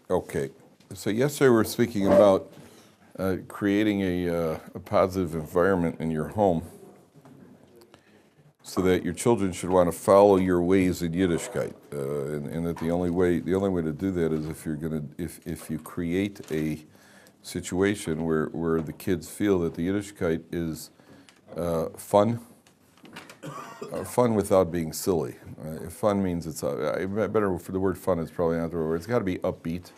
Okay. So yesterday we were speaking about creating a positive environment in your home so that your children should want to follow your ways in Yiddishkeit, and that the only way to do that is if you create a situation where the kids feel that the Yiddishkeit is fun without being silly. Fun means it's better for the word fun is probably not the right word. It's got to be upbeat,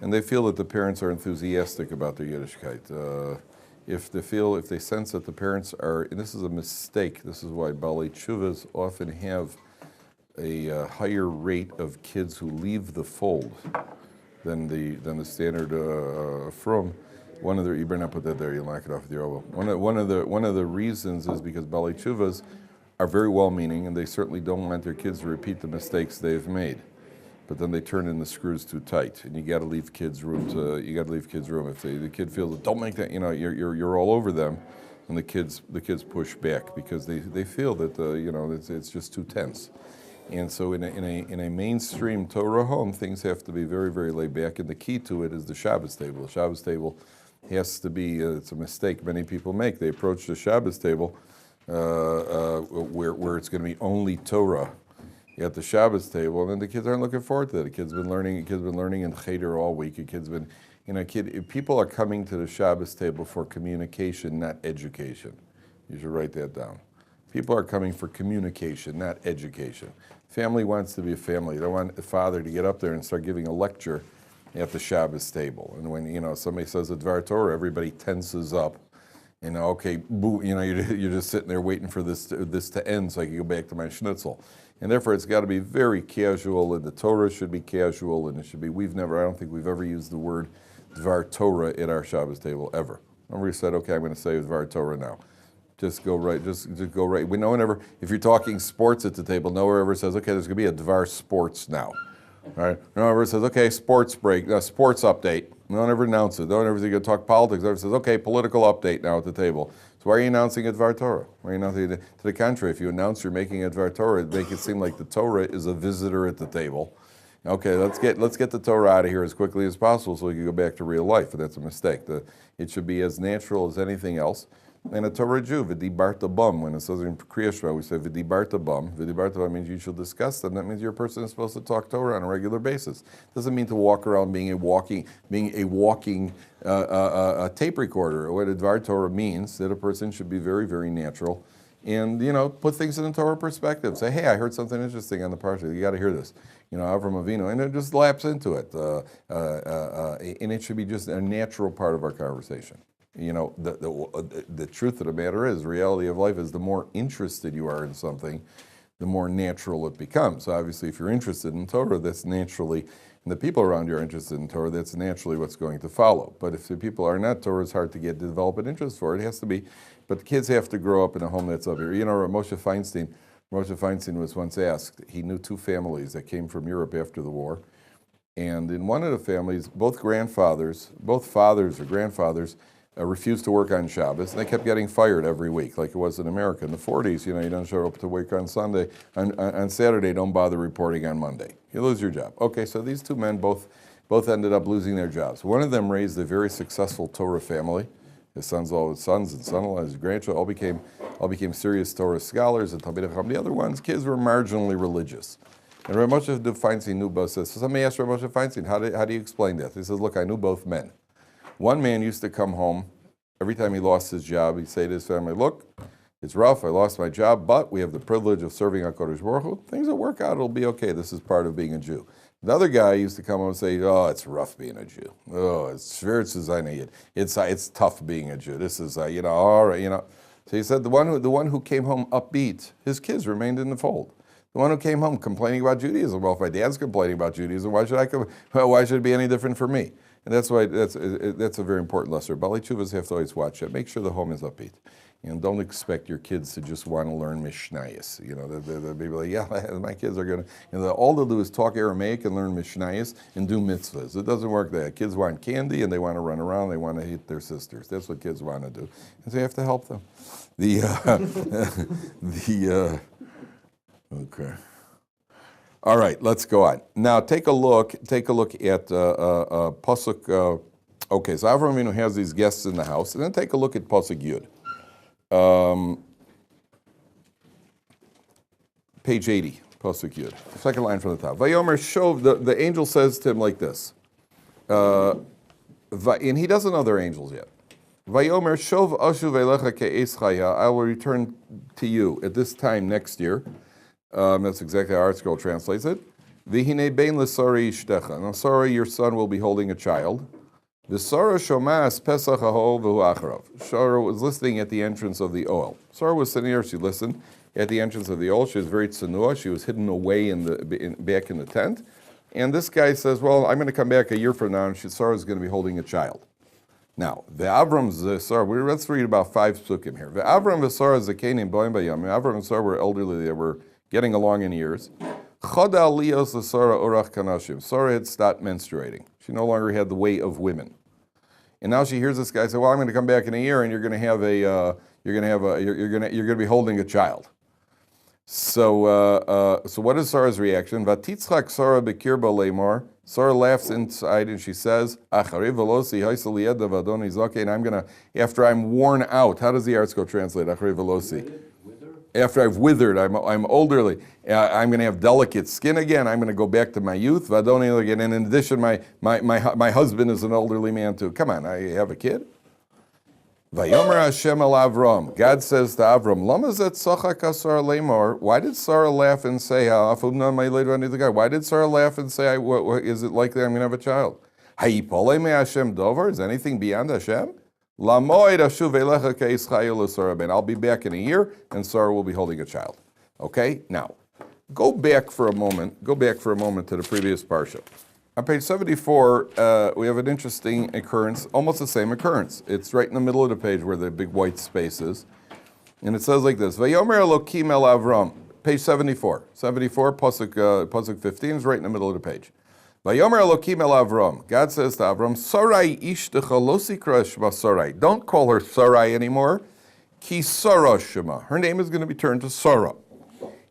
and they feel that the parents are enthusiastic about their Yiddishkeit. If they sense that the parents are, and this is a mistake. This is why Balei Tshuvas often have a higher rate of kids who leave the fold than the standard from. One of the, you better not put that there. You knock it off with your elbow. One of the reasons is because Balei Tshuvas are very well-meaning, and they certainly don't want their kids to repeat the mistakes they've made. But then they turn in the screws too tight, and you got to leave kids room. If the kid feels, don't make that, you're all over them, and the kids push back because they feel that it's just too tense. And so in a mainstream Torah home, things have to be very, very laid back, and the key to it is the Shabbos table. The Shabbos table has to be, it's a mistake many people make. They approach the Shabbos table where it's going to be only Torah at the Shabbos table, and then the kids aren't looking forward to that. The kid's been learning in Cheder all week. People are coming to the Shabbos table for communication, not education. You should write that down. People are coming for communication, not education. Family wants to be a family. They want the father to get up there and start giving a lecture at the Shabbos table. And when somebody says a Dvar Torah, everybody tenses up. Okay, boo, you're just sitting there waiting for this to end so I can go back to my schnitzel. And therefore, it's got to be very casual, and the Torah should be casual, and it should be. I don't think we've ever used the word Dvar Torah at our Shabbos table ever. Nobody said, okay, I'm going to say Dvar Torah now. Just go right. Just go right. No one ever. If you're talking sports at the table, no one ever says, okay, there's going to be a Dvar Sports now. All right. No one ever says, okay, sports break, sports update. No one ever announces it. No one ever says, you're going to talk politics. No one ever says, okay, political update now at the table. So why are you announcing a Dvar Torah? Why are you announcing it? To the contrary, if you announce you're making a Dvar Torah, it make it seem like the Torah is a visitor at the table. Okay, let's get the Torah out of here as quickly as possible so we can go back to real life. And that's a mistake. It should be as natural as anything else. And a Torah Jew, v'dibarta bam, when it says in Kriya Shema, we say v'dibarta bam. V'dibarta bam means you should discuss them. That means you're a person who's supposed to talk Torah on a regular basis. Doesn't mean to walk around being a walking tape recorder. What a Dvar Torah means that a person should be very, very natural, and put things in a Torah perspective. Say, hey, I heard something interesting on the parsha. You got to hear this. Avram Avinu, and it just lapse into it, and it should be just a natural part of our conversation. The truth of the matter is, reality of life is the more interested you are in something, the more natural it becomes. So obviously, if you're interested in Torah, that's naturally, and the people around you are interested in Torah, that's naturally what's going to follow. But if the people are not, Torah is hard to develop an interest for. It has to be, but kids have to grow up in a home that's up here. Moshe Feinstein was once asked, he knew two families that came from Europe after the war, and in one of the families, both fathers or grandfathers, refused to work on Shabbos, and they kept getting fired every week, like it was in America. In the 40s, you don't show up to work on Sunday. On Saturday, don't bother reporting on Monday. You lose your job. Okay, so these two men both ended up losing their jobs. One of them raised a very successful Torah family. His sons and son-in-law, his grandchildren, all became serious Torah scholars. And the other ones, kids were marginally religious. And Rabbi Moshe Feinstein knew both. So somebody asked Rabbi Moshe Feinstein, how do you explain that? He says, look, I knew both men. One man used to come home, every time he lost his job, he'd say to his family, look, it's rough, I lost my job, but we have the privilege of serving HaKadosh Baruch Hu. Things will work out, it'll be okay, this is part of being a Jew. The other guy used to come home and say, oh, it's rough being a Jew. Oh, it's tough being a Jew. This is, all right, So he said the one who came home upbeat, his kids remained in the fold. The one who came home complaining about Judaism, well, if my dad's complaining about Judaism, why should it be any different for me? And that's why that's a very important lesson. Balei Tshuvas have to always watch that. Make sure the home is upbeat. Don't expect your kids to just want to learn Mishnayos. They'll be like, yeah, my kids are going to, all they'll do is talk Aramaic and learn Mishnayos and do mitzvahs. It doesn't work that. Kids want candy and they want to run around, they want to hit their sisters. That's what kids want to do. And so you have to help them. Okay. All right, let's go on. Now take a look at Pasuk. Okay, so Avraham Avinu has these guests in the house, and then take a look at Pasuk Yud. Page 80, Pasuk Yud, second line from the top. Vayomer Shov, the angel says to him like this, and he doesn't know they're angels yet. Vayomer Shov Ashuv Elecha Ke'es Chaya, I will return to you at this time next year. That's exactly how ArtScroll translates it. V'hinei bein l'sari ishtecha. Now, Sarah, your son, will be holding a child. V'Sara shomas pesach ha'ol v'hu acharav. Sarah was listening at the entrance of the oil. Sarah was sitting there, she listened at the entrance of the oil. She was very tsanua. She was hidden away back in the tent. And this guy says, well, I'm going to come back a year from now, and Sarah's going to be holding a child. Now, let's read about 5 psukim here. Avram v'Sara zakenim boim bayam. Avram and Sarah were elderly. They were getting along in years. Sarah had stopped menstruating. She no longer had the weight of women. And now she hears this guy say, well, I'm going to come back in a year, and you're going to be holding a child. So what is Sarah's reaction? Vatitzchak Sarah bekirba lemar. Sarah laughs inside and she says, and I'm going to, after I'm worn out, how does the ArtScroll translate? After I've withered, I'm elderly, I'm going to have delicate skin again. I'm going to go back to my youth. Vadoni again. And in addition, my husband is an elderly man too. Come on, I have a kid. Vayomer Hashem al Avram. God says to Avram, Lama zet tzachak asar lemor. Why did Sarah laugh and say, why did Sarah laugh and say, is it likely I'm going to have a child? Hayipole me Hashem dover. Is anything beyond Hashem? I'll be back in a year, and Sarah will be holding a child. Okay? Now, go back for a moment to the previous parsha. On page 74, we have an interesting occurrence, almost the same occurrence. It's right in the middle of the page where the big white space is. And it says like this, Vayomer Elokim el Avram, page 74. 74, Pasuk 15 is right in the middle of the page. Vayomer Elokim el Avram. God says to Avram, Sarai ishtecha lo sikra shema Sarai. Don't call her Sarai anymore. Ki Sarah shema. Her name is going to be turned to Sarah.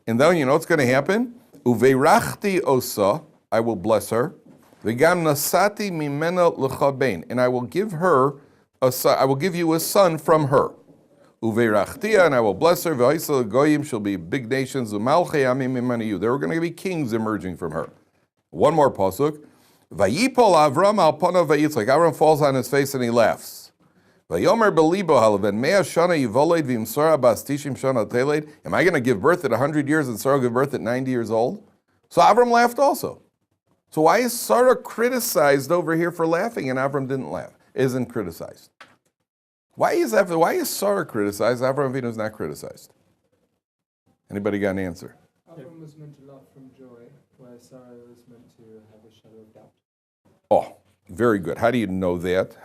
And then you know what's going to happen? Uveirachti osa. I will bless her. V'gam nasati mimena l'chabein. And I will give her a son. I will give you a son from her. Uveirachtia, and I will bless her. V'haisa goyim, she'll be big nations. U'malchei amim mimenu. There are going to be kings emerging from her. One more pasuk. Vayipol Avram al panav vayitzchak. Avram falls on his face and he laughs. Vayomer belibo halaven mea shana yivoled v'im Sarah bas tishim shana teled. Am I going to give birth at 100 years and Sarah give birth at 90 years old? So Avram laughed also. So why is Sarah criticized over here for laughing and Avram didn't laugh? Isn't criticized. Why is Sarah criticized? Avram Avinu is not criticized. Anybody got an answer? Avram was meant to laugh from joy, where Sarah was meant to have a shadow of doubt. Oh, very good. How do you know that?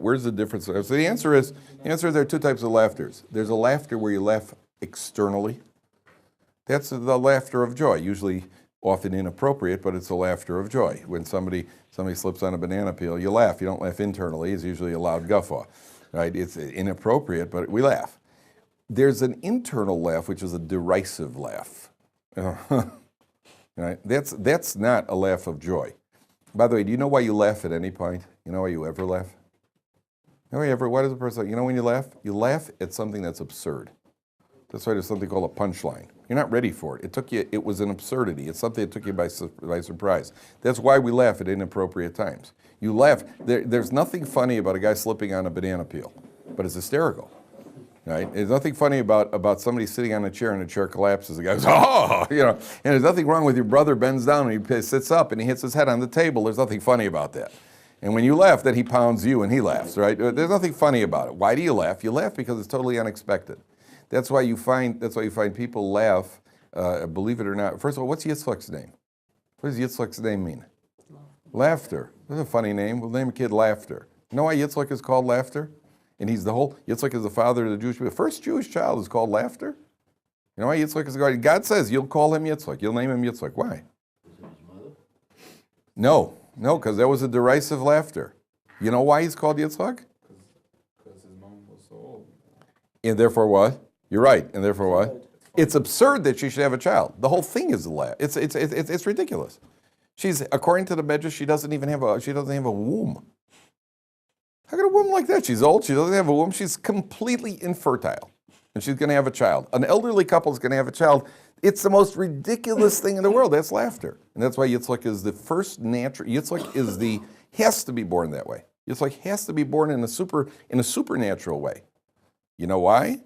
Where's the difference? So the answer is there are 2 types of laughters. There's a laughter where you laugh externally. That's the laughter of joy, usually often inappropriate, but it's a laughter of joy. When somebody slips on a banana peel, you laugh. You don't laugh internally. It's usually a loud guffaw, right? It's inappropriate, but we laugh. There's an internal laugh, which is a derisive laugh. Right? That's not a laugh of joy. By the way, do you know why you laugh at any point? You know why you ever laugh? Why does a person, when you laugh? You laugh at something that's absurd. That's why there's something called a punchline. You're not ready for it. It was an absurdity. It's something that took you by surprise. That's why we laugh at inappropriate times. You laugh. There's nothing funny about a guy slipping on a banana peel, but it's hysterical. Right? There's nothing funny about somebody sitting on a chair and the chair collapses. The guy goes, oh, and there's nothing wrong with your brother bends down and he sits up and he hits his head on the table. There's nothing funny about that. And when you laugh, then he pounds you and he laughs, right? There's nothing funny about it. Why do you laugh? You laugh because it's totally unexpected. That's why you find people laugh, believe it or not. First of all, what's Yitzchak's name? What does Yitzchak's name mean? Laughter. That's a funny name. We'll name a kid Laughter. You know why Yitzchak is called Laughter? And Yitzchak is the father of the Jewish people. The first Jewish child is called Laughter. You know why Yitzchak is called? God says you'll call him Yitzchak. You'll name him Yitzchak. Why? No, because that was a derisive laughter. You know why he's called Yitzchak? Because his mom was so old. And therefore what? You're right. And therefore what? It's absurd that she should have a child. The whole thing is a laugh. It's ridiculous. She's, according to the Medrash, she doesn't have a womb. How can a woman like that? She's old. She doesn't have a womb. She's completely infertile, and she's going to have a child. An elderly couple is going to have a child. It's the most ridiculous thing in the world. That's laughter, and that's why Yitzchak is the first natural. Yitzchak has to be born that way. Yitzchak has to be born in a supernatural way. You know why?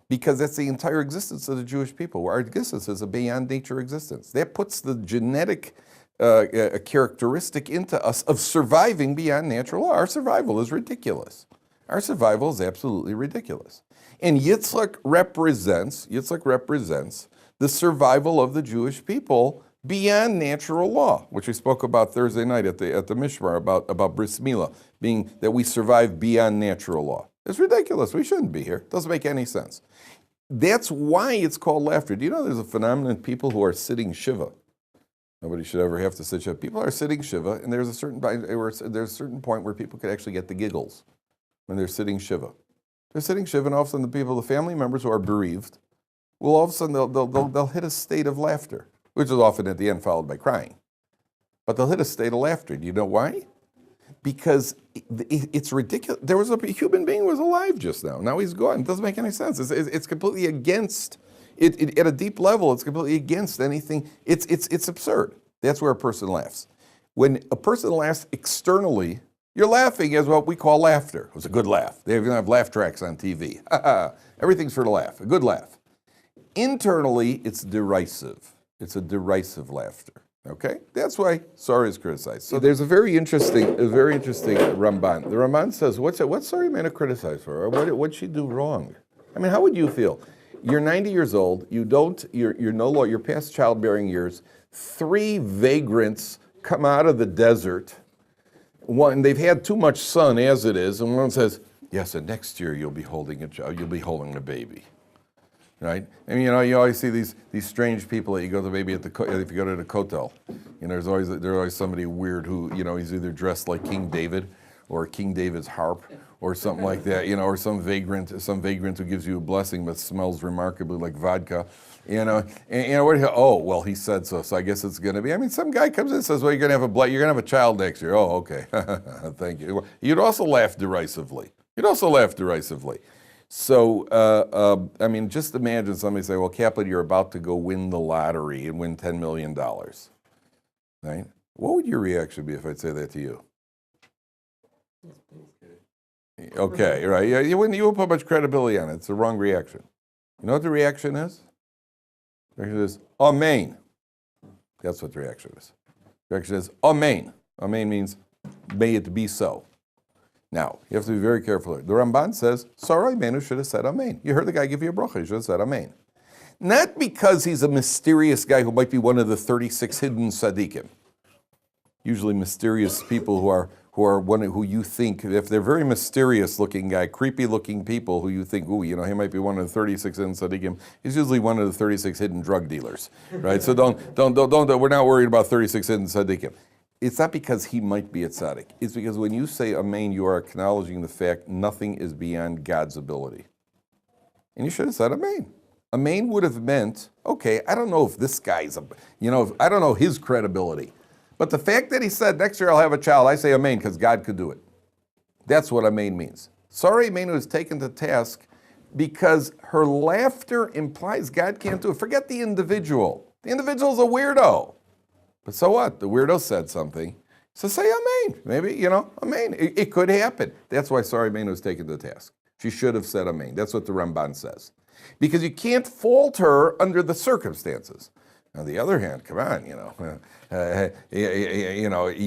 Because that's the entire existence of the Jewish people. Our existence is a beyond nature existence. That puts the genetic a characteristic into us of surviving beyond natural law. Our survival is ridiculous. Our survival is absolutely ridiculous. And Yitzchak represents the survival of the Jewish people beyond natural law, which we spoke about Thursday night at the Mishmar about Bris Milah, being that we survive beyond natural law. It's ridiculous. We shouldn't be here. It doesn't make any sense. That's why it's called laughter. Do you know there's a phenomenon of people who are sitting Shiva? Nobody should ever have to sit Shiva. People are sitting Shiva, and there's a certain point where people could actually get the giggles when they're sitting Shiva. They're sitting Shiva, and all of a sudden the family members who are bereaved, will all of a sudden they'll hit a state of laughter, which is often at the end followed by crying. But they'll hit a state of laughter. Do you know why? Because it's ridiculous. There was a human being who was alive just now. Now he's gone. It doesn't make any sense. It's completely against it at a deep level. It's completely against anything. It's absurd. That's where a person laughs. When a person laughs externally, you're laughing as what we call laughter. It was a good laugh. They even have laugh tracks on TV. Everything's for the laugh. A good laugh. Internally, it's derisive. It's a derisive laughter. Okay, that's why sorry is criticized. So there's a very interesting Ramban. The Ramban says, "What's sorry man to criticize for? Or what'd she do wrong?" I mean, how would you feel? You're 90 years old. You're no longer. You're past childbearing years. 3 vagrants come out of the desert. They've had too much sun as it is, and one says, "Yes, and next year you'll be holding a baby." Right? And you always see these strange people that you go to maybe if you go to the Kotel. There's always somebody weird who he's either dressed like King David or King David's harp or something like that. Or some vagrant who gives you a blessing but smells remarkably like vodka. Oh well, he said so. So I guess it's going to be. I mean, some guy comes in and says, "Well, you're going to have a child next year." Oh, okay. Thank you. You'd also laugh derisively. So, I mean, just imagine somebody say, "Well, Kaplan, you're about to go win the lottery and win $10 million. Right? What would your reaction be if I'd say that to you? Okay, right. Yeah, you wouldn't put much credibility on it. It's the wrong reaction. You know what the reaction is? The reaction is, Amen. That's what the reaction is. The reaction is, Amen. Amen means, may it be so. Now, you have to be very careful. The Ramban says, Sarai Menu should have said Amen. You heard the guy give you a bracha, he should have said Amen. Not because he's a mysterious guy who might be one of the 36 hidden tzaddikim. Usually mysterious people who you think, if they're very mysterious looking guy, creepy looking people who you think, he might be one of the 36 hidden tzaddikim, he's usually one of the 36 hidden drug dealers, right? So don't, we're not worried about 36 hidden tzaddikim. It's not because he might be a tzaddik. It's because when you say Amen, you are acknowledging the fact nothing is beyond God's ability. And you should have said Amen. Amen would have meant, okay, I don't know if this guy's, I don't know his credibility. But the fact that he said, next year I'll have a child, I say Amen because God could do it. That's what Amen means. Sorry, Amen was taken to task because her laughter implies God can't do it. Forget the individual. The individual's a weirdo. But so what? The weirdo said something. So say Amen. Maybe, Amen. It could happen. That's why Sorry Amen was taken to task. She should have said Amen. That's what the Ramban says. Because you can't fault her under the circumstances. On the other hand, come on, you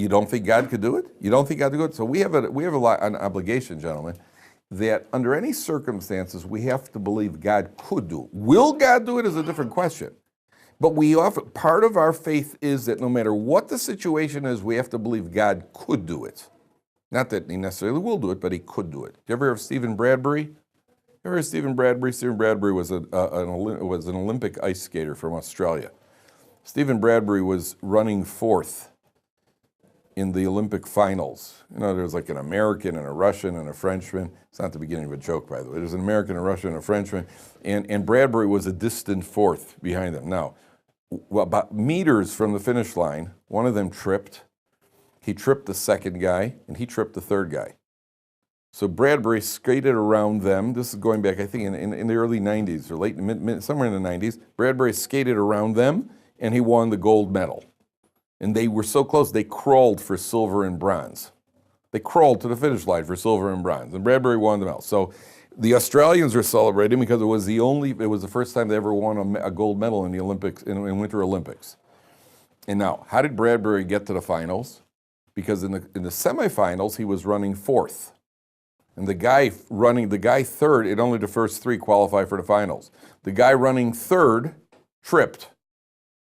don't think God could do it? You don't think God could do it? So we have an obligation, gentlemen, that under any circumstances we have to believe God could do it. Will God do it is a different question. But part of our faith is that no matter what the situation is, we have to believe God could do it. Not that he necessarily will do it, but he could do it. Did you ever hear of Stephen Bradbury? You ever heard of Stephen Bradbury? Stephen Bradbury was an Olympic ice skater from Australia. Stephen Bradbury was running fourth in the Olympic finals. You know, there's like an American and a Russian and a Frenchman. It's not the beginning of a joke, by the way. There's an American, a Russian, and a Frenchman, and Bradbury was a distant fourth behind them. Now, about meters from the finish line, one of them tripped. He tripped the second guy, and he tripped the third guy. So Bradbury skated around them. This is going back, I think, in the early 90s, or late, somewhere in the 90s. Bradbury skated around them, and he won the gold medal. And they were so close, they crawled for silver and bronze. They crawled to the finish line for silver and bronze, and Bradbury won the medal. So the Australians were celebrating because it was the first time they ever won a gold medal in the Olympics, in Winter Olympics. And now, how did Bradbury get to the finals? Because in the semifinals, he was running fourth. And the guy third, only the first three qualify for the finals. The guy running third tripped.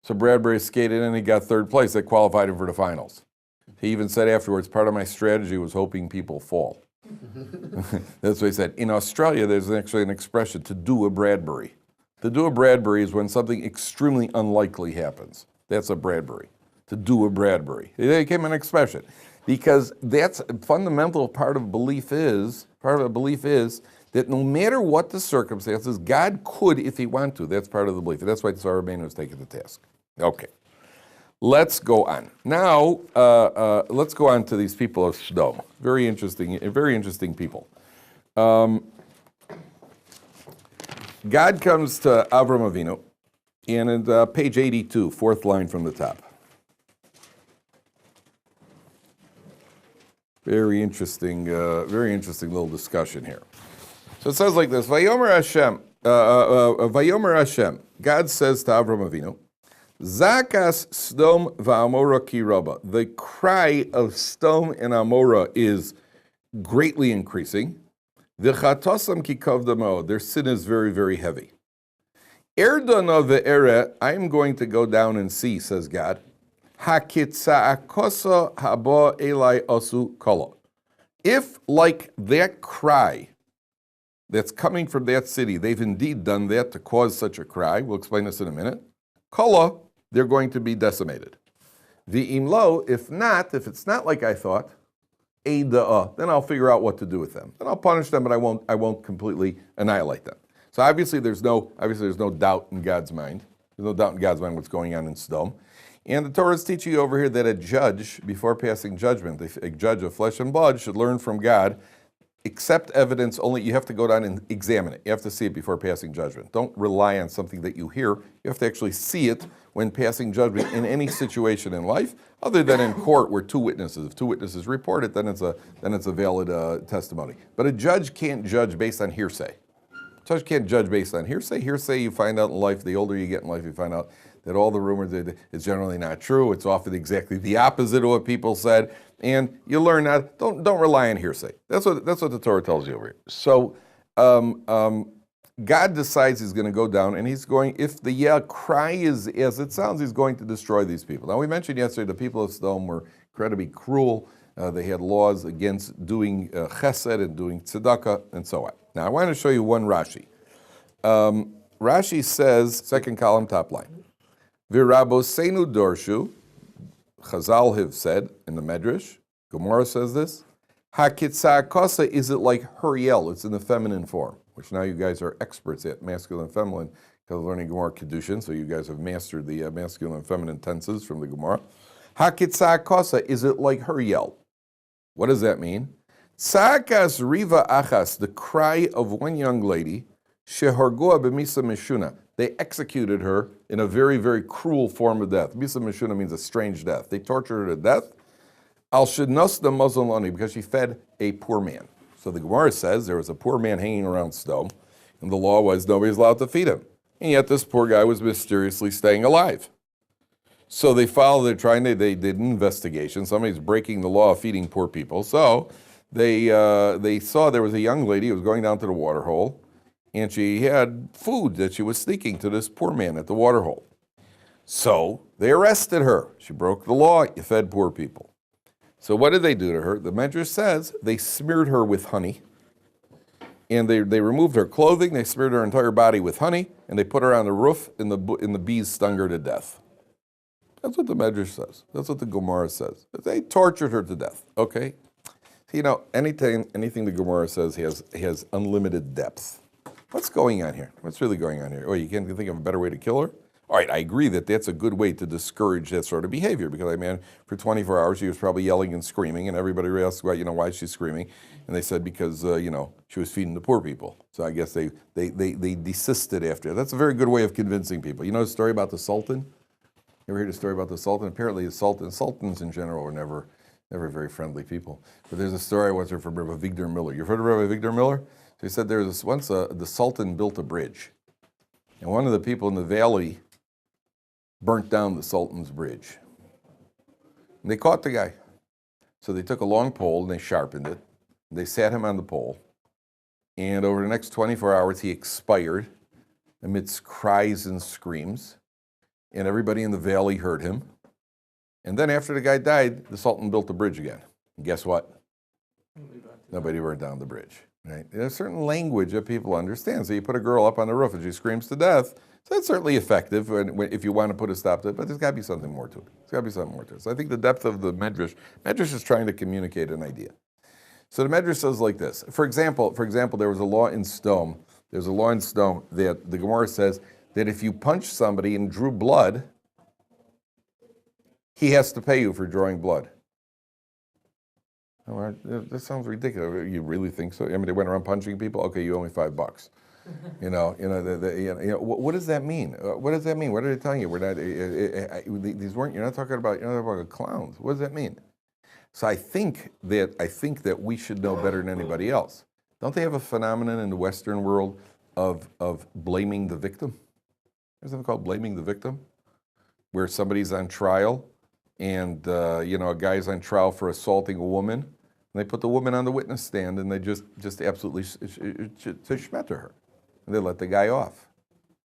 So Bradbury skated in and he got third place. That qualified him for the finals. He even said afterwards, part of my strategy was hoping people fall. That's what he said. In Australia, there's actually an expression, to do a Bradbury. To do a Bradbury is when something extremely unlikely happens. That's a Bradbury. To do a Bradbury. It became an expression. Because that's a fundamental part of belief is that no matter what the circumstances, God could if he wanted to. That's part of the belief. And that's why Tzara Rabbeinu was taken to task. Okay. Let's go on. Now, let's go on to these people of Sodom. Very interesting people. God comes to Avram Avinu, and in page 82, fourth line from the top. Very interesting little discussion here. So it says like this: Vayomer Hashem. God says to Avram Avinu, Zakas Sodom va'Amora ki raba. The cry of Sodom and Amorah is greatly increasing. V'chatosam ki kavda. Their sin is very, very heavy. Erdona ve'ere. I am going to go down and see, says God. Hakitza'akosa haba elai asu kala. If, like that cry that's coming from that city, they've indeed done that to cause such a cry, we'll explain this in a minute, kala, they're going to be decimated. V'imlo, if it's not like I thought, eida'a, then I'll figure out what to do with them. Then I'll punish them, but I won't completely annihilate them. So obviously there's no doubt in God's mind. There's no doubt in God's mind what's going on in Sodom. And the Torah is teaching you over here that a judge, before passing judgment, a judge of flesh and blood, should learn from God, accept evidence only. You have to go down and examine it. You have to see it before passing judgment. Don't rely on something that you hear. You have to actually see it when passing judgment in any situation in life, other than in court where two witnesses. If two witnesses report it, then it's a valid testimony. But a judge can't judge based on hearsay. A judge can't judge based on hearsay. Hearsay you find out in life, the older you get in life, you find out that all the rumors is generally not true. It's often exactly the opposite of what people said, and you learn that don't rely on hearsay. That's what the Torah tells you over here. So God decides he's going to go down, and he's going. If the cry is as it sounds, he's going to destroy these people. Now we mentioned yesterday the people of Sodom were incredibly cruel. They had laws against doing chesed and doing tzedakah and so on. Now I want to show you one Rashi. Rashi says, second column, top line. V'rabosenu dorshu, Chazal have said in the Medrash, Gemara says this, Hakitza'akosa, is it like Huriel? It's in the feminine form, which now you guys are experts at, masculine and feminine, because of learning Gemara Kedushin, so you guys have mastered the masculine and feminine tenses from the Gemara. Hakitza'akosa, is it like Huriel? What does that mean? Tza'akas riva achas, the cry of one young lady, shehargoa b'misa mishuna, they executed her in a very, very cruel form of death. Misa Mishuna means a strange death. They tortured her to death. Al Shidnos the Muslim because she fed a poor man. So the Gemara says there was a poor man hanging around Sodom, and the law was nobody's allowed to feed him. And yet this poor guy was mysteriously staying alive. So they they did an investigation. Somebody's breaking the law of feeding poor people. So they saw there was a young lady who was going down to the water hole, and she had food that she was sneaking to this poor man at the water hole. So they arrested her. She broke the law. You fed poor people. So what did they do to her? The Medrash says they smeared her with honey, and they removed her clothing. They smeared her entire body with honey, and they put her on the roof, and the bees stung her to death. That's what the Medrash says. That's what the Gemara says. They tortured her to death, okay? You know, anything the Gemara says has unlimited depth. What's going on here? What's really going on here? Oh, you can't think of a better way to kill her? All right, I agree that that's a good way to discourage that sort of behavior because, I mean, for 24 hours she was probably yelling and screaming, and everybody asked, well, you know, why is she screaming? And they said because, you know, she was feeding the poor people. So I guess they desisted after that. That's a very good way of convincing people. You know the story about the Sultan? You ever heard the story about the Sultan? Apparently the sultans in general were never very friendly people. But there's a story I once heard from Rabbi Victor Miller. You've heard of Rabbi Victor Miller? So he said there was once the Sultan built a bridge. And one of the people in the valley burnt down the Sultan's bridge. And they caught the guy. So they took a long pole and they sharpened it. They sat him on the pole. And over the next 24 hours, he expired amidst cries and screams. And everybody in the valley heard him. And then after the guy died, the Sultan built the bridge again. And guess what? Nobody burned down the bridge. Right? There's a certain language that people understand. So you put a girl up on the roof and she screams to death. So that's certainly effective if you want to put a stop to it, but there's got to be something more to it. There's got to be something more to it. So I think the depth of the Medrash is trying to communicate an idea. So the Medrash says like this. For example, there was a law in Sodom. There's a law in Sodom that the Gemara says that if you punch somebody and drew blood, he has to pay you for drawing blood. Oh, that sounds ridiculous. You really think so? I mean, they went around punching people. Okay, you owe me $5. What does that mean? What does that mean? What are they telling you? We're not. These weren't. You're not talking about clowns. What does that mean? So I think that we should know better than anybody else. Don't they have a phenomenon in the Western world of blaming the victim? There's something called blaming the victim, where somebody's on trial, and a guy's on trial for assaulting a woman, and they put the woman on the witness stand, and they just absolutely schmetter her. And they let the guy off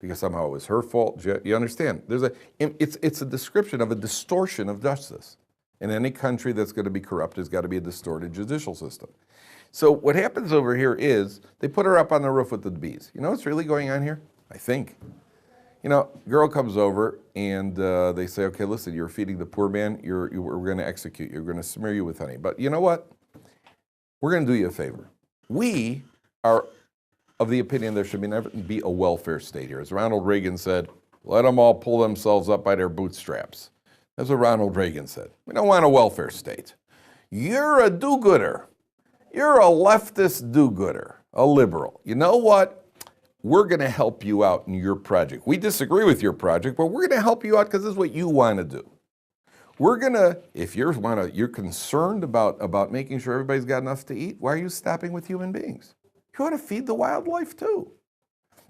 because somehow it was her fault. You understand? It's a description of a distortion of justice. In any country that's going to be corrupt, there's got to be a distorted judicial system. So what happens over here is they put her up on the roof with the bees. You know what's really going on here? I think. Girl comes over and they say, okay, listen, you're feeding the poor man. We're going to execute you. We're going to smear you with honey. But you know what? We're going to do you a favor. We are of the opinion there should never be a welfare state here. As Ronald Reagan said, let them all pull themselves up by their bootstraps. That's what Ronald Reagan said. We don't want a welfare state. You're a do-gooder. You're a leftist do-gooder, a liberal. You know what? We're going to help you out in your project. We disagree with your project, but we're going to help you out because this is what you want to do. We're going to, if you're concerned about making sure everybody's got enough to eat, why are you stopping with human beings? You ought to feed the wildlife too.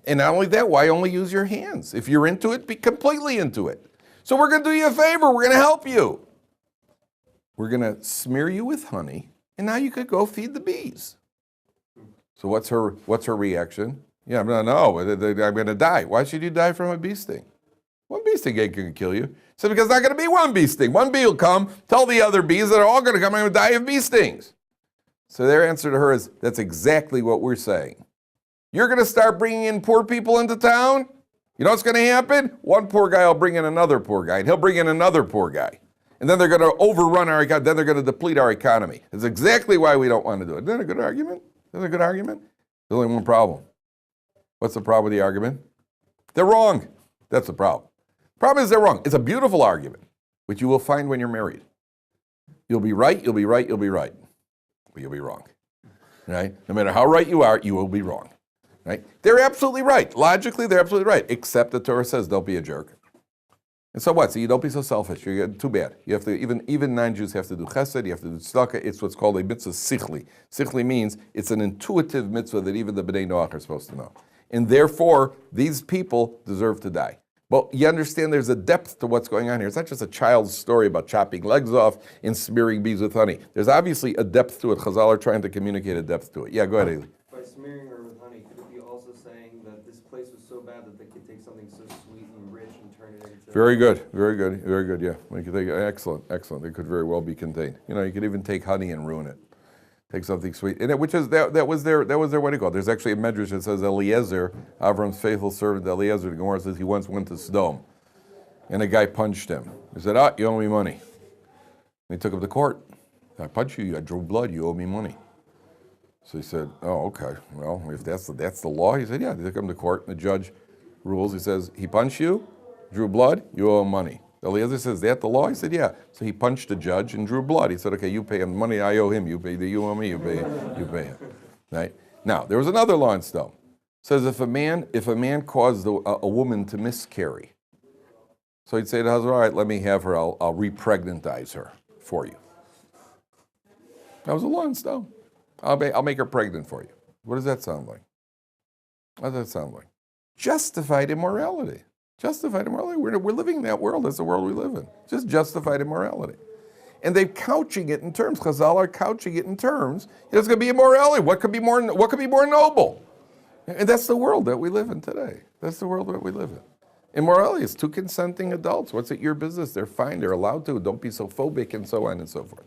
And not only that, why only use your hands? If you're into it, be completely into it. So we're going to do you a favor. We're going to help you. We're going to smear you with honey, and now you could go feed the bees. So what's her reaction? Yeah, no, I'm going to die. Why should you die from a bee sting? One bee sting ain't going to kill you. So because there's not going to be one bee sting. One bee will come, tell the other bees that are all going to come and die of bee stings. So their answer to her is, that's exactly what we're saying. You're going to start bringing in poor people into town? You know what's going to happen? One poor guy will bring in another poor guy, and he'll bring in another poor guy. And then they're going to overrun our economy. Then they're going to deplete our economy. That's exactly why we don't want to do it. Isn't that a good argument? There's only one problem. What's the problem with the argument? They're wrong. That's the problem. The problem is they're wrong. It's a beautiful argument, which you will find when you're married. You'll be right, you'll be right, you'll be right. But you'll be wrong. Right? No matter how right you are, you will be wrong. Right? They're absolutely right. Logically, they're absolutely right. Except the Torah says, don't be a jerk. And so what? So you don't be so selfish. You're too bad. You have to, even non-Jews have to do chesed, you have to do tzedakah. It's what's called a mitzvah sichli. Sichli means it's an intuitive mitzvah that even the Bnei Noach are supposed to know. And therefore, these people deserve to die. Well, you understand there's a depth to what's going on here. It's not just a child's story about chopping legs off and smearing bees with honey. There's obviously a depth to it. Chazal are trying to communicate a depth to it. Yeah, go ahead, Eli. By smearing her with honey, could it be also saying that this place was so bad that they could take something so sweet and rich and turn it into... Very good, yeah. Excellent. It could very well be contained. You could even take honey and ruin it. Take something sweet. And that was their what do you call it? There's actually a medrash that says Eliezer, Avram's faithful servant Eliezer, the Gemara says he once went to Sodom. And the guy punched him. He said, you owe me money. And he took him to court. I punched you, I drew blood, you owe me money. So he said, oh, okay. Well, if that's the law, he said, yeah. They took him to court, and the judge rules. He says, he punched you, drew blood, you owe him money. Eliezer says, is that the law? He said, yeah. So he punched the judge and drew blood. He said, okay, you pay him the money, I owe him. You owe me, you pay him. Right? Now, there was another law in Sodom. It says if a man caused a woman to miscarry, so he'd say to the husband, all right, let me have her, I'll repregnantize her for you. That was a law in Sodom. I'll make her pregnant for you. What does that sound like? What does that sound like? Justified immorality. Justified immorality. We're living in that world. That's the world we live in. Just justified immorality. And they're couching it in terms. Chazal are couching it in terms. It's going to be immorality. What could be more noble? And that's the world that we live in today. That's the world that we live in. Immorality is two consenting adults. What's it your business? They're fine. They're allowed to. Don't be so phobic and so on and so forth.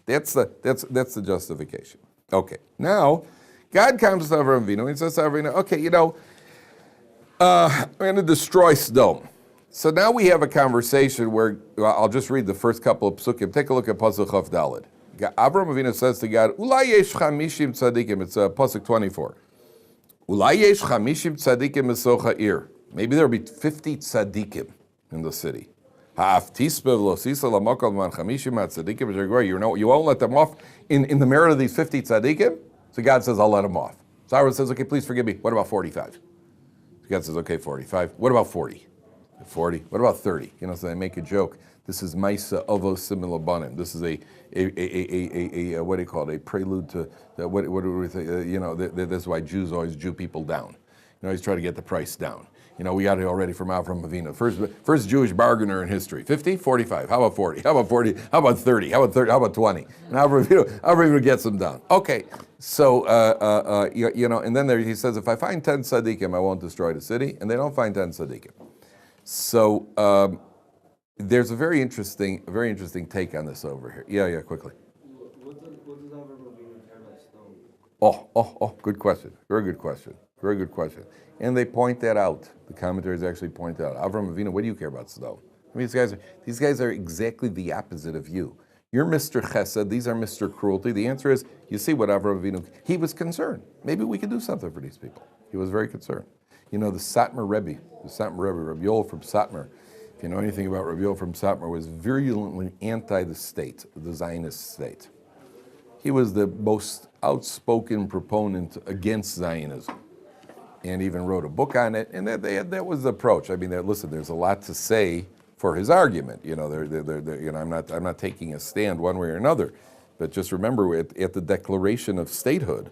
That's the justification. Okay. Now, God comes to Avraham Avinu and he says to Avraham, okay, I'm going to destroy Sodom. So now we have a conversation where, I'll just read the first couple of psukim. Take a look at Pasuk Chaf Daled. Avraham Avinu says to God, Ulai yesh chamishim tzadikim. It's Pasuk 24. Ulai yesh chamishim tzadikim esocha ir. Maybe there will be 50 tzadikim in the city. You won't let them off in the merit of these 50 tzadikim? So God says, I'll let them off. So Avraham says, okay, please forgive me. What about 45? God says, okay, 45. What about 40? 40. What about 30? So they make a joke. This is Maisa Ovo Similabanim. This is a what do you call it? A prelude to what do we think? That's why Jews always Jew people down. He's trying to get the price down. We got it already from Avraham Avinu. First Jewish bargainer in history. 50, 45. How about 40? How about 40? How about 30? How about 30? How about 20? And Avraham Avinu gets them down. Okay. So, and then he says, if I find 10 tzaddikim, I won't destroy the city. And they don't find 10 tzaddikim. So, there's a very interesting take on this over here. Yeah, quickly. What does Avraham Avinu care about Sodom? Oh, good question. Very good question. And they point that out. The commentaries actually point out. Avraham Avinu, what do you care about Sodom? I mean, these guys are exactly the opposite of you. You're Mr. Chesed, these are Mr. Cruelty. The answer is, you see what Avraham Avinu, he was concerned. Maybe we could do something for these people. He was very concerned. The Satmar Rabbi, Rabbi Yoel from Satmar, if you know anything about Rabbi Yoel from Satmar, was virulently anti the state, the Zionist state. He was the most outspoken proponent against Zionism, and even wrote a book on it. And that was the approach. I mean, listen, there's a lot to say for his argument. I'm not taking a stand one way or another, but just remember at the declaration of statehood,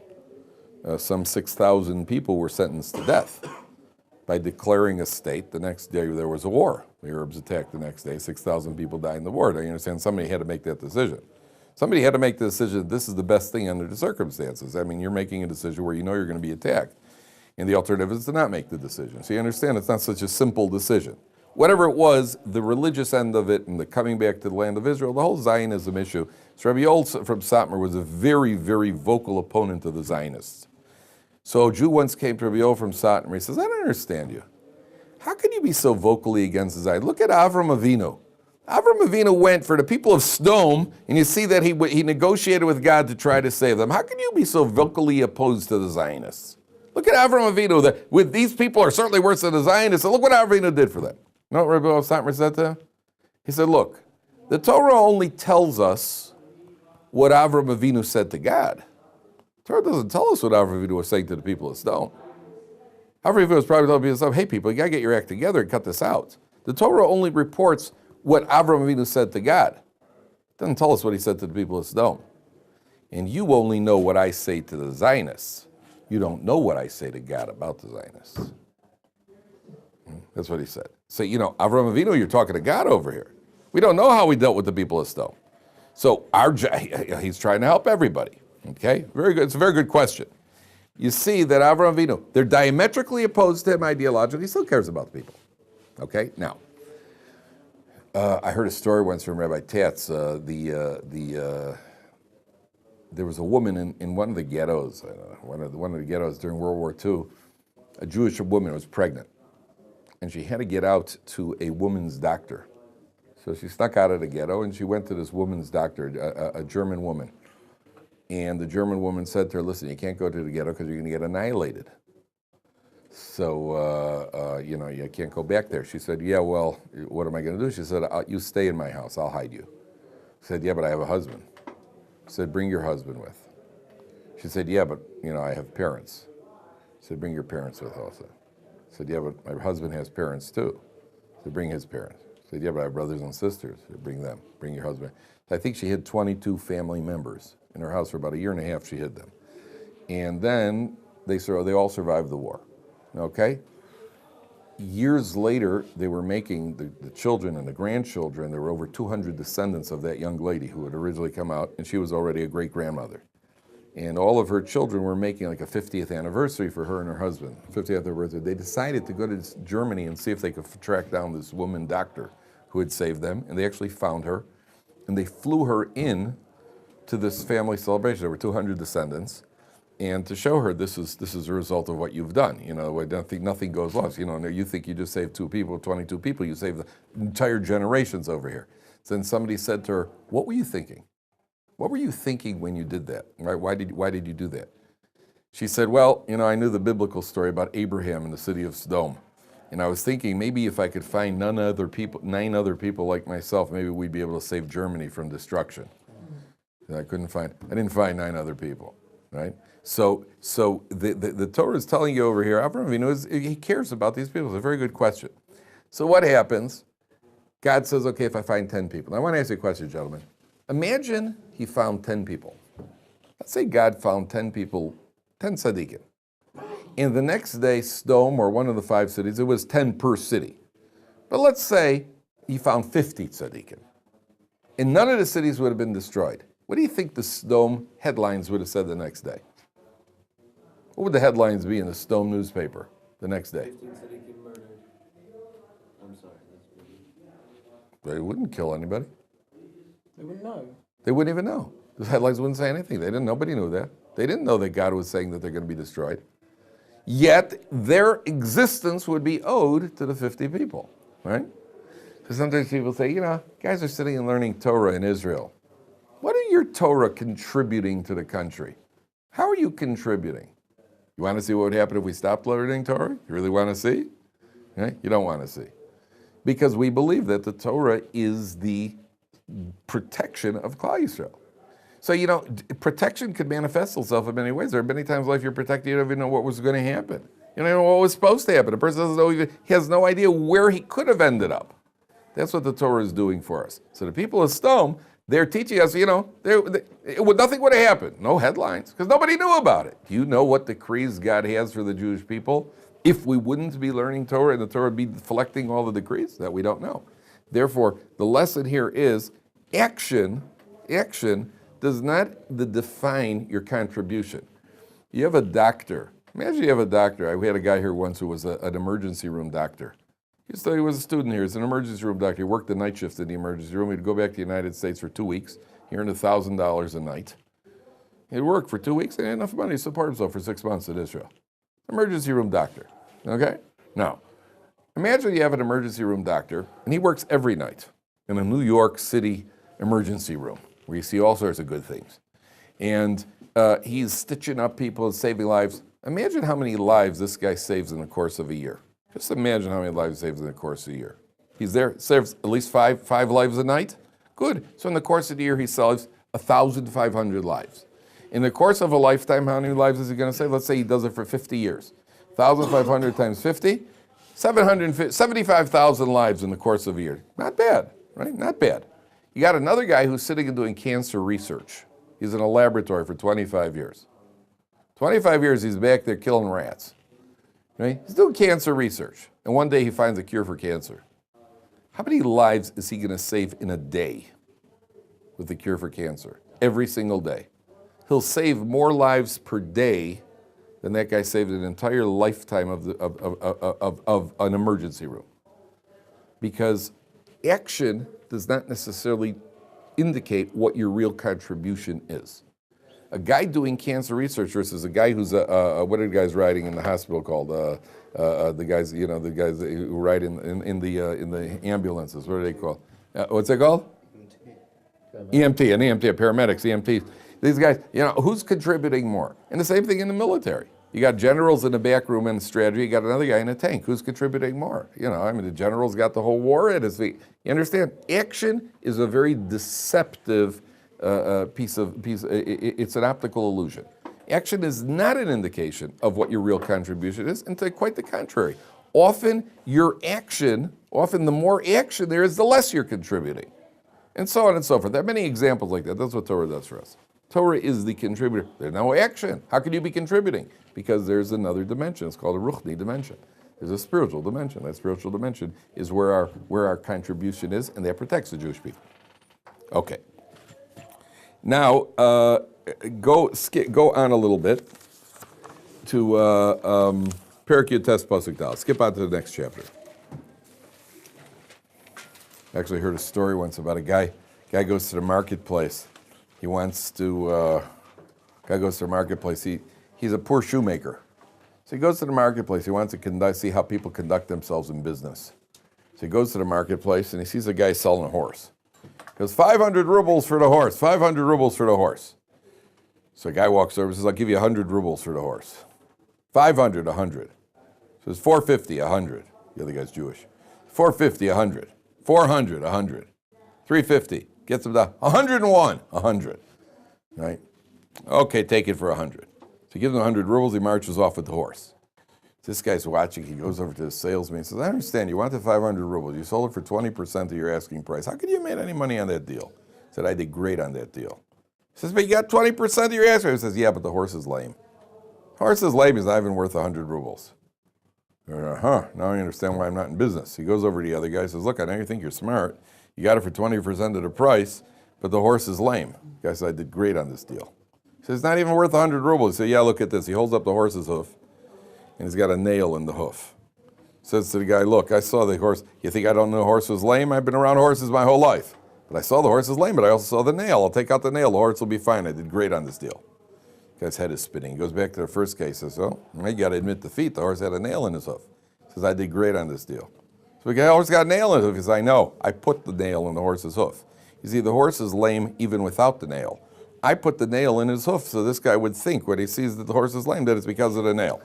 some 6,000 people were sentenced to death by declaring a state. The next day there was a war. The Arabs attacked the next day. 6,000 people died in the war. You understand? Somebody had to make that decision. Somebody had to make the decision. This is the best thing under the circumstances. I mean, you're making a decision where you know you're going to be attacked, and the alternative is to not make the decision. So you understand? It's not such a simple decision. Whatever it was, the religious end of it and the coming back to the land of Israel, the whole Zionism issue. So Rabbi Yoel from Satmar was a very, very vocal opponent of the Zionists. So a Jew once came to Rabbi Yoel from Satmar. He says, I don't understand you. How can you be so vocally against the Zionists? Look at Avraham Avinu. Avraham Avinu went for the people of Sodom, and you see that he negotiated with God to try to save them. How can you be so vocally opposed to the Zionists? Look at Avraham Avinu. With these people are certainly worse than the Zionists. So look what Avraham Avinu did for them. You know what Rabbi Satmar said to him? He said, look, the Torah only tells us what Avraham Avinu said to God. The Torah doesn't tell us what Avraham Avinu was saying to the people of Sodom. Avraham Avinu was probably telling people of Sodom, hey people, you got to get your act together and cut this out. The Torah only reports what Avraham Avinu said to God. It doesn't tell us what he said to the people of Sodom. And you only know what I say to the Zionists. You don't know what I say to God about the Zionists. That's what he said. So, Avraham Avinu, you're talking to God over here. We don't know how he dealt with the people of Sodom. So he's trying to help everybody. Okay? Very good. It's a very good question. You see that Avraham Avinu, they're diametrically opposed to him ideologically. He still cares about the people. Okay? Now, I heard a story once from Rabbi Tatz. There was a woman in one of the ghettos, one of the ghettos during World War II. A Jewish woman was pregnant. and she had to get out to a woman's doctor. So she snuck out of the ghetto, and she went to this woman's doctor, a German woman. And the German woman said to her, listen, you can't go to the ghetto because you're going to get annihilated. So, you can't go back there. She said, yeah, well, what am I going to do? She said, you stay in my house. I'll hide you. She said, yeah, but I have a husband. She said, bring your husband with. She said, yeah, but, I have parents. She said, bring your parents with also. She said, yeah, but my husband has parents too. She said, bring his parents. She said, yeah, but I have brothers and sisters. She said, bring them. Bring your husband. I think she hid 22 family members in her house for about a year and a half. She hid them. And then they all survived the war. Okay? Years later, they were making the children and the grandchildren. There were over 200 descendants of that young lady who had originally come out, and she was already a great-grandmother. And all of her children were making like a 50th anniversary for her and her husband, 50th anniversary. They decided to go to Germany and see if they could track down this woman doctor who had saved them, and they actually found her, and they flew her in to this family celebration. There were 200 descendants, and to show her this is a result of what you've done. Nothing goes lost. You think you just saved 2 people, 22 people, you saved the entire generations over here. So then somebody said to her, what were you thinking? What were you thinking when you did that? Right? Why did you do that? She said, well, I knew the biblical story about Abraham in the city of Sodom. And I was thinking maybe if I could find 9 other people like myself, maybe we'd be able to save Germany from destruction. And I didn't find 9 other people, right? So the Torah is telling you over here, Avraham Avinu, he cares about these people. It's a very good question. So what happens? God says, okay, if I find 10 people. Now I want to ask you a question, gentlemen. Imagine he found 10 people. Let's say God found 10 people, 10 tzaddikim. And the next day, Sodom, or one of the 5 cities, it was 10 per city. But let's say he found 50 tzaddikim. And none of the cities would have been destroyed. What do you think the Sodom headlines would have said the next day? What would the headlines be in the Sodom newspaper the next day? 15 tzaddikim murdered. I'm sorry, that's pretty. They wouldn't kill anybody. They wouldn't know. They wouldn't even know. The headlines wouldn't say anything. Nobody knew that. They didn't know that God was saying that they're going to be destroyed. Yet their existence would be owed to the 50 people, right? So sometimes people say, guys are sitting and learning Torah in Israel. What are your Torah contributing to the country? How are you contributing? You want to see what would happen if we stopped learning Torah? You really want to see? Okay? You don't want to see. Because we believe that the Torah is the protection of Klal Yisrael. So, protection could manifest itself in many ways. There are many times in life you're protected, you don't even know what was going to happen. You don't know what was supposed to happen. A person doesn't know, he has no idea where he could have ended up. That's what the Torah is doing for us. So the people of Sodom, they're teaching us, nothing would have happened. No headlines, because nobody knew about it. Do you know what decrees God has for the Jewish people? If we wouldn't be learning Torah and the Torah would be deflecting all the decrees, that we don't know. Therefore, the lesson here is action does not define your contribution. You have a doctor. Imagine you have a doctor. We had a guy here once who was an emergency room doctor. He was a student here. He's an emergency room doctor. He worked the night shift in the emergency room. He'd go back to the United States for 2 weeks. He earned $1,000 a night. He'd work for 2 weeks and he had enough money to support himself for 6 months in Israel. Emergency room doctor. Okay? Now, imagine you have an emergency room doctor and he works every night in a New York City emergency room where you see all sorts of good things. And he's stitching up people and saving lives. Imagine how many lives this guy saves in the course of a year. Just imagine how many lives he saves in the course of a year. He's there, saves at least five lives a night. Good. So in the course of the year, he saves 1,500 lives. In the course of a lifetime, how many lives is he going to save? Let's say he does it for 50 years. 1,500 times 50, 75,000 lives in the course of a year. Not bad, right? Not bad. You got another guy who's sitting and doing cancer research. He's in a laboratory for 25 years. 25 years he's back there killing rats. Right? He's doing cancer research. And one day he finds a cure for cancer. How many lives is he going to save in a day with the cure for cancer? Every single day. He'll save more lives per day than that guy saved an entire lifetime of an emergency room. Because action does not necessarily indicate what your real contribution is. a guy doing cancer research versus a guy who's what are the guys riding in the hospital called? The guys, the guys who ride in the ambulances. What are they called? What's it called? EMT, paramedics, EMTs. These guys, who's contributing more? And the same thing in the military. You got generals in the back room in strategy. You got another guy in a tank. Who's contributing more? The general's got the whole war at his feet. You understand? Action is a very deceptive piece. It's an optical illusion. Action is not an indication of what your real contribution is, and quite the contrary. Often the more action there is, the less you're contributing. And so on and so forth. There are many examples like that. That's what Torah does for us. Torah is the contributor. There's no action. How can you be contributing? Because there's another dimension. It's called a ruchni dimension. There's a spiritual dimension. That spiritual dimension is where our contribution is, and that protects the Jewish people. Okay. Now, go on a little bit to Perek Yud Tes Pasuk Dal. Skip on to the next chapter. I actually heard a story once about a guy. Guy goes to the marketplace. He wants to. Guy goes to the marketplace. He's a poor shoemaker, so he goes to the marketplace. He wants to see how people conduct themselves in business. So he goes to the marketplace and he sees a guy selling a horse. He goes, 500 rubles for the horse. 500 rubles for the horse. So a guy walks over and says, I'll give you 100 rubles for the horse. 500, 100. Says 450, 100. The other guy's Jewish. 450, 100. 400, 100. 350. Gets him down. 101, 100. Right? Okay, take it for 100. So he gives him 100 rubles. He marches off with the horse. This guy's watching. He goes over to the salesman and says, I understand. You wanted 500 rubles. You sold it for 20% of your asking price. How could you have made any money on that deal? He said, I did great on that deal. He says, but you got 20% of your asking price. He says, yeah, but the horse is lame. The horse is lame. He's not even worth 100 rubles. Now I understand why I'm not in business. He goes over to the other guy and says, look, I know you think you're smart. You got it for 20% of the price, but the horse is lame. The guy says, I did great on this deal. He says, it's not even worth 100 rubles. He said, yeah, look at this. He holds up the horse's hoof, and he's got a nail in the hoof. Says to the guy, look, I saw the horse. You think I don't know the horse was lame? I've been around horses my whole life. But I saw the horse is lame, but I also saw the nail. I'll take out the nail. The horse will be fine. I did great on this deal. The guy's head is spinning. He goes back to the first case. He says, you got to admit defeat. The horse had a nail in his hoof. He says, I did great on this deal. So the guy always got a nail in his hoof. He says, I know. I put the nail in the horse's hoof. You see, the horse is lame even without the nail. I put the nail in his hoof, so this guy would think when he sees that the horse is lame that it's because of the nail.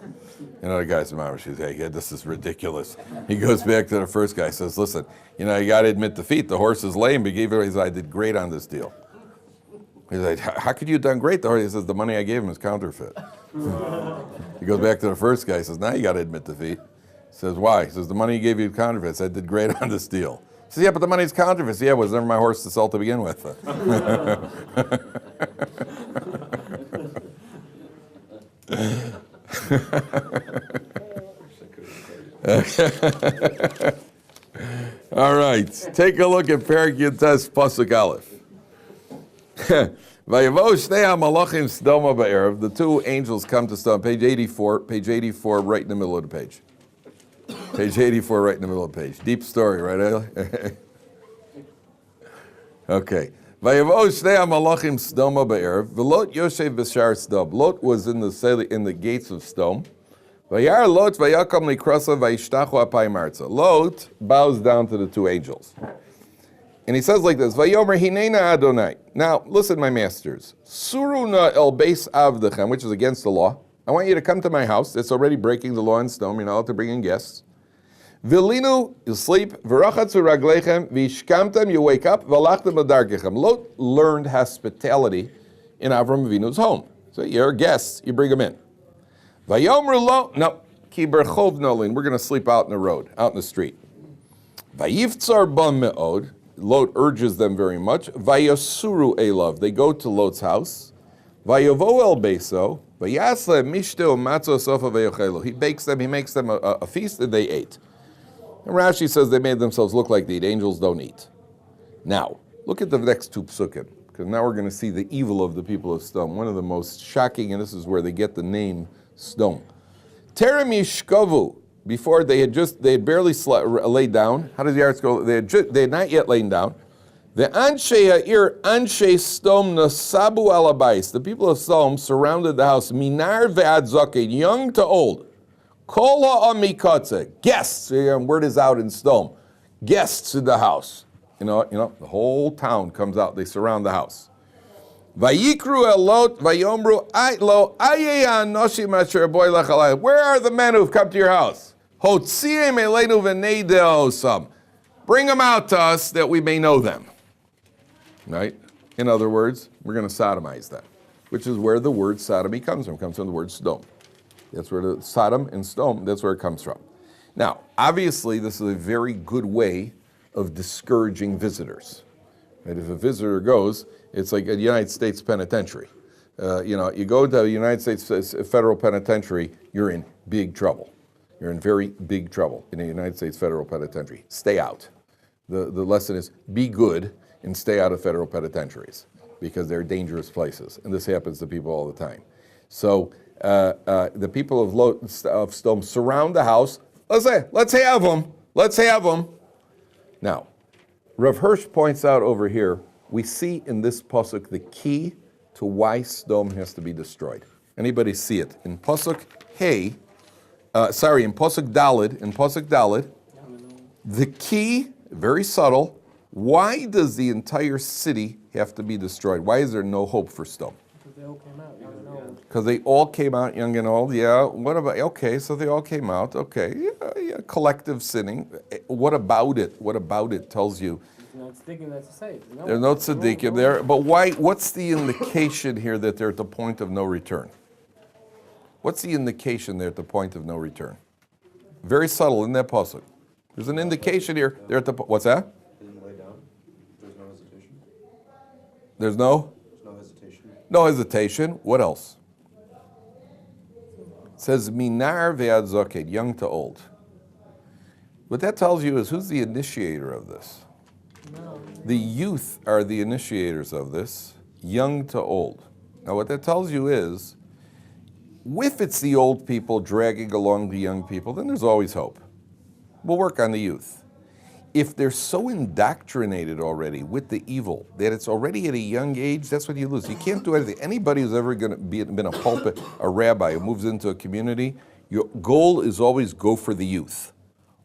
The guy's mom, she says, hey, this is ridiculous. He goes back to the first guy, says, listen, you got to admit defeat. The horse is lame. He says, I did great on this deal. He's like, how could you have done great? The horse, he says, the money I gave him is counterfeit. He goes back to the first guy, says, now you got to admit defeat. He says, why? He says, the money you gave you is counterfeit. I did great on this deal. He says, yeah, but the money's counterfeit. Yeah, it was never my horse to sell to begin with. All right, take a look at Perek Yud Tes Pasuk Aleph. Vayavo shnei hamalachim Sodom ba'erev. The two angels come to Sodom. Page 84, right in the middle of the page. Page 84, right in the middle of the page. Deep story, right, Eli? Okay. Vayavo shnei hamalachim Sodom ba'erev. V'lot yoshev b'shar Sodom. Lot was in the gates of Sodom. Vayar Lot vayakam likrasa vayishtachu apayim arza. Lot bows down to the two angels. And he says like this, Vayomer hinena Adonai. Now, listen, my masters. Suruna el beis avdechem, which is against the law. I want you to come to my house. It's already breaking the law in Sodom. You're not allowed to bring in guests. Vilinu, you sleep. V'rachatzu raglechem. V'ishkamtem, you wake up. V'alachtem adarkechem. Lot learned hospitality in Avram Avinu's home. So you're a guest. You bring them in. Vayomer lo, no. Ki berchov nolin. We're going to sleep out in the road, out in the street. Vayivtzar bam me'od. Lot urges them very much. Vayasuru elav. They go to Lot's house. Vayavo el beso. Vayasle mishto matzo sofa vayochelu. He bakes them. He makes them a feast, and they ate. And Rashi says they made themselves look like they eat. Angels don't eat. Now, look at the next two psukim, because now we're going to see the evil of the people of Sodom. One of the most shocking, and this is where they get the name Sodom. Terem yishkavu. Before they had barely laid down. How does the arts go? They had not yet lain down. The Anshe Ha'ir, Anshe Sodom Nasabu Alabais. The people of Sodom surrounded the house, Minar ve'ad Zaked, young to old. Kol ha'amikatze, guests. Word is out in Sodom. Guests in the house. You know, the whole town comes out. They surround the house. Vayikru elot vayomru lo ayeya noshim asher boy lachalai. Where are the men who've come to your house? Hotziem elenu v'neidosam. Bring them out to us that we may know them. Right? In other words, we're going to sodomize them, which is where the word sodomy comes from. It comes from the word Sodom. That's where the Sodom and Sodom, that's where it comes from. Now, obviously, this is a very good way of discouraging visitors. Right? If a visitor goes, it's like a United States penitentiary. You go to a United States federal penitentiary, you're in big trouble. You're in very big trouble in a United States federal penitentiary. Stay out. The lesson is be good and stay out of federal penitentiaries because they're dangerous places. And this happens to people all the time. So the people of Sodom surround the house. Let's have them. Let's have them. Now, Rav Hirsch points out over here, we see in this pasuk the key to why Sodom has to be destroyed. Anybody see it? In pasuk in pasuk Daled, the key, very subtle, why does the entire city have to be destroyed? Why is there no hope for Sodom? Because they all came out young and old. Because they all came out young and old, yeah. What about, okay, so they all came out, okay. Yeah, collective sinning. What about it? What about it tells you? There's no tzaddikim there to save. There's no tzaddikim there, but why? What's the indication here that they're at the point of no return? What's the indication they're at the point of no return? Very subtle in that pasuk. There's an indication here, they're at the, what's that? There's no hesitation. No hesitation. What else? It says minar ve'ad zaked, young to old. What that tells you is who's the initiator of this? No. The youth are the initiators of this, young to old. Now what that tells you is, if it's the old people dragging along the young people, then there's always hope. We'll work on the youth. If they're so indoctrinated already with the evil that it's already at a young age, that's what you lose. You can't do anything. Anybody who's ever been a pulpit, a rabbi who moves into a community, your goal is always go for the youth.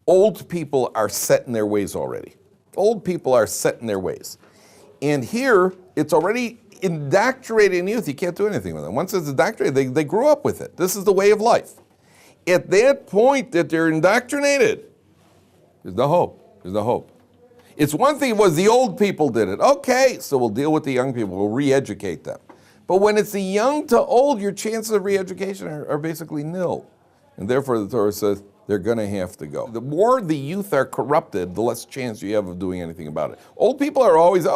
Old people are set in their ways already. Old people are set in their ways. And here, it's already indoctrinated in youth. You can't do anything with them. Once it's indoctrinated, they grew up with it. This is the way of life. At that point that they're indoctrinated, there's no hope. There's no hope. It's one thing was the old people did it. Okay, so we'll deal with the young people. We'll re-educate them. But when it's the young to old, your chances of re-education are basically nil. And therefore the Torah says they're going to have to go. The more the youth are corrupted, the less chance you have of doing anything about it. Old people are always, they're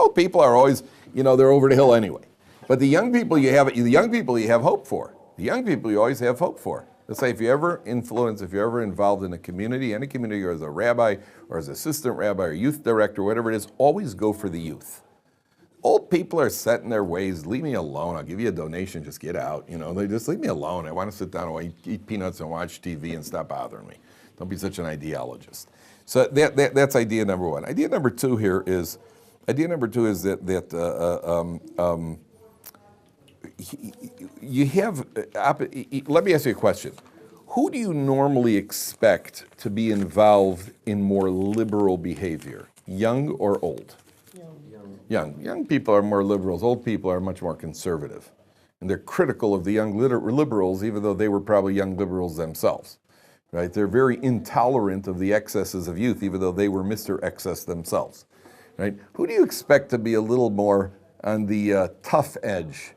over the hill anyway. But the young people you have hope for. The young people you always have hope for. Let's say if you're ever involved in a community, any community, or as a rabbi, or as assistant rabbi, or youth director, whatever it is, always go for the youth. Old people are set in their ways. Leave me alone. I'll give you a donation. Just get out. They just leave me alone. I want to sit down and eat peanuts and watch TV and stop bothering me. Don't be such an ideologist. So that's idea number one. Idea number two is that you have, let me ask you a question. Who do you normally expect to be involved in more liberal behavior, young or old? Young people are more liberals. Old people are much more conservative. And they're critical of the young liberals, even though they were probably young liberals themselves. Right? They're very intolerant of the excesses of youth, even though they were Mr. Excess themselves. Right? Who do you expect to be a little more on the tough edge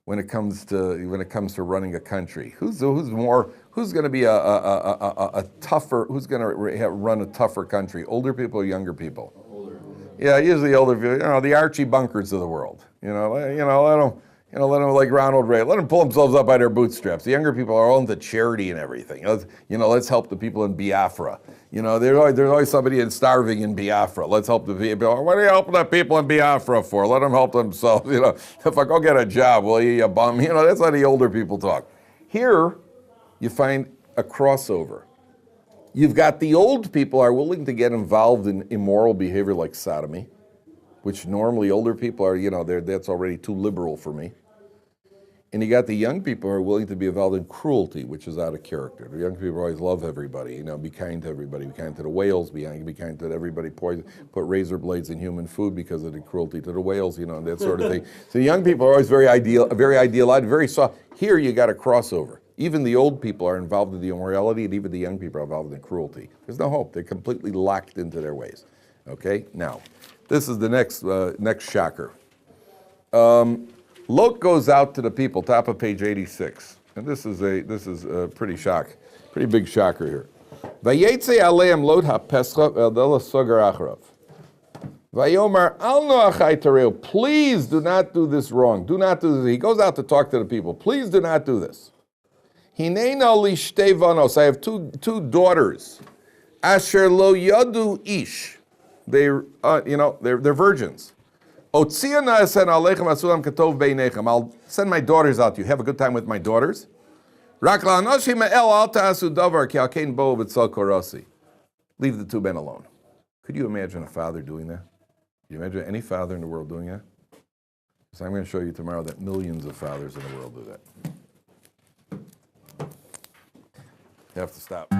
when it comes to running a country? Who's going to be a tougher? Who's going to run a tougher country? Older people or younger people? Older. Yeah, usually older people. The Archie Bunkers of the world. Let them like Ronald Reagan. Let them pull themselves up by their bootstraps. The younger people are all into charity and everything. Let's help the people in Biafra. There's always somebody starving in Biafra. Let's help the people. What are you helping the people in Biafra for? Let them help themselves. If I go get a job, will you bum? That's how the older people talk. Here, you find a crossover. You've got the old people are willing to get involved in immoral behavior like sodomy, which normally older people are, that's already too liberal for me. And you got the young people who are willing to be involved in cruelty, which is out of character. The young people always love everybody, be kind to everybody, be kind to the whales, be kind to everybody, put razor blades in human food because of the cruelty to the whales, and that sort of thing. So the young people are always very idealized, very soft. Here you got a crossover. Even the old people are involved in the immorality, and even the young people are involved in cruelty. There's no hope. They're completely locked into their ways. Okay, now, this is the next shocker. Lot goes out to the people, top of page 86, and this is a pretty big shocker here. Vayetze aleim Lot hapescha v'adela sogar acharav. Vayomar al noachai tareu. Please do not do this wrong. Do not do this. He goes out to talk to the people. Please do not do this. Hineina li shtei vanos. I have two daughters. Asher lo yadu ish. They're virgins. I'll send my daughters out to you. Have a good time with my daughters. Leave the two men alone. Could you imagine a father doing that? Can you imagine any father in the world doing that? So I'm going to show you tomorrow that millions of fathers in the world do that. You have to stop.